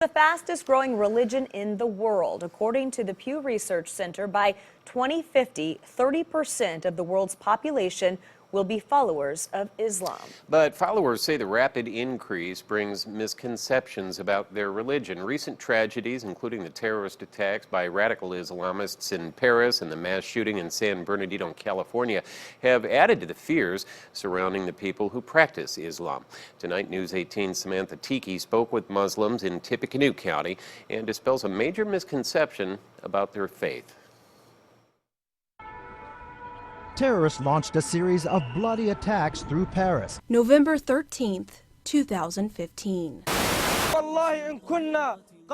The fastest growing religion in the world. According to the Pew Research Center, by 2050, 30% of the world's population will be followers of Islam. But followers say the rapid increase brings misconceptions about their religion. Recent tragedies, including the terrorist attacks by radical Islamists in Paris and the mass shooting in San Bernardino, California, have added to the fears surrounding the people who practice Islam. Tonight, News 18's Samantha Tiki spoke with Muslims in Tippecanoe County and dispels a major misconception about their faith. Terrorists launched a series of bloody attacks through Paris. November 13th, 2015.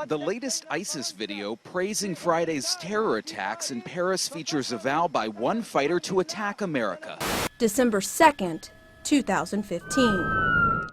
The latest ISIS video praising Friday's terror attacks in Paris features a vow by one fighter to attack America. December 2nd, 2015.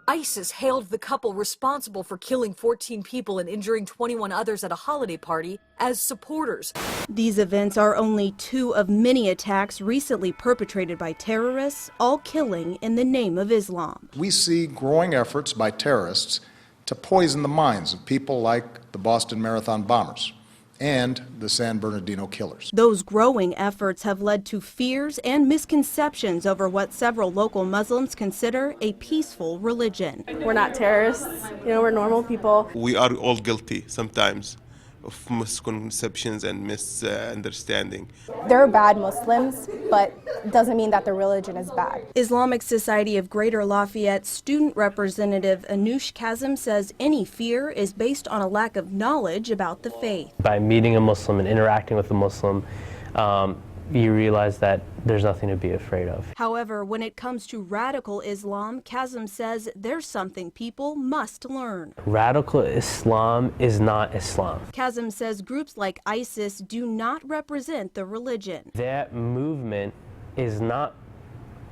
ISIS hailed the couple responsible for killing 14 people and injuring 21 others at a holiday party as supporters. These events are only two of many attacks recently perpetrated by terrorists, all killing in the name of Islam. We see growing efforts by terrorists to poison the minds of people like the Boston Marathon bombers and the San Bernardino killers. Those growing efforts have led to fears and misconceptions over what several local Muslims consider a peaceful religion. We're not terrorists, we're normal people. We are all guilty sometimes of misconceptions and misunderstanding. They're bad Muslims, but it doesn't mean that their religion is bad. Islamic Society of Greater Lafayette student representative Anush Kazim says any fear is based on a lack of knowledge about the faith. By meeting a Muslim and interacting with a Muslim, you realize that there's nothing to be afraid of. However, when it comes to radical Islam, Kazim says there's something people must learn. Radical Islam is not Islam. Kazim says groups like ISIS do not represent the religion. That movement is not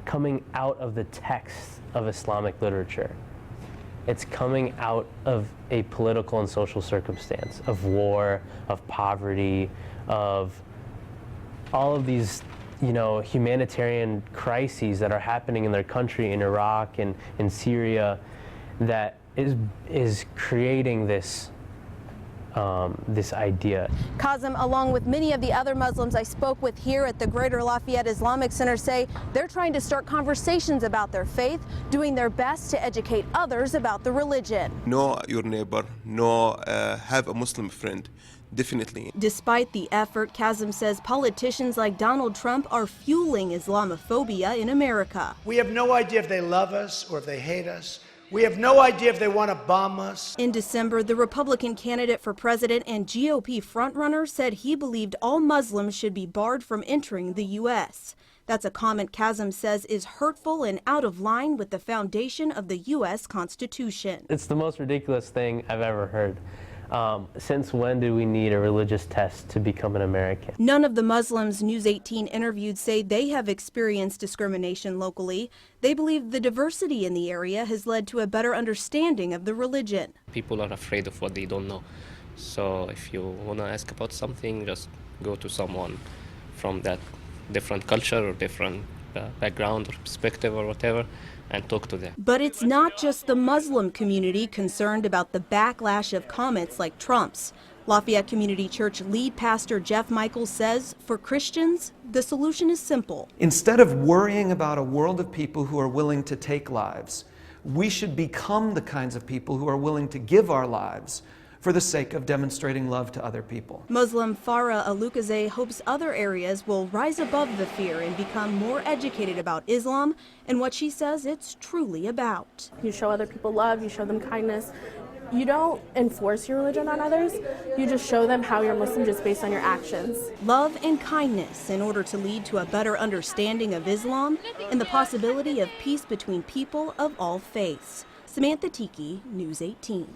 coming out of the text of Islamic literature. It's coming out of a political and social circumstance, of war, of poverty, of all of these, humanitarian crises that are happening in their country, in Iraq and in Syria, that is creating this idea. Kazim, along with many of the other Muslims I spoke with here at the Greater Lafayette Islamic Center, say they're trying to start conversations about their faith, doing their best to educate others about the religion. Know your neighbor, have a Muslim friend. Definitely. Despite the effort, Kazim says politicians like Donald Trump are fueling Islamophobia in America. We have no idea if they love us or if they hate us. We have no idea if they want to bomb us. In December, the Republican candidate for president and GOP frontrunner said he believed all Muslims should be barred from entering the U.S. That's a comment Kazim says is hurtful and out of line with the foundation of the U.S. Constitution. It's the most ridiculous thing I've ever heard. Since when do we need a religious test to become an American? None of the Muslims News 18 interviewed say they have experienced discrimination locally. They believe the diversity in the area has led to a better understanding of the religion. People are afraid of what they don't know. So if you want to ask about something, just go to someone from that different culture or different background or perspective or whatever, and talk to them. But it's not just the Muslim community concerned about the backlash of comments like Trump's. Lafayette Community Church lead pastor Jeff Michaels says for Christians, the solution is simple. Instead of worrying about a world of people who are willing to take lives, we should become the kinds of people who are willing to give our lives for the sake of demonstrating love to other people. Muslim Farah Alukazeh hopes other areas will rise above the fear and become more educated about Islam and what she says it's truly about. You show other people love, you show them kindness. You don't enforce your religion on others, you just show them how you're Muslim just based on your actions. Love and kindness in order to lead to a better understanding of Islam and the possibility of peace between people of all faiths. Samantha Tiki, News 18.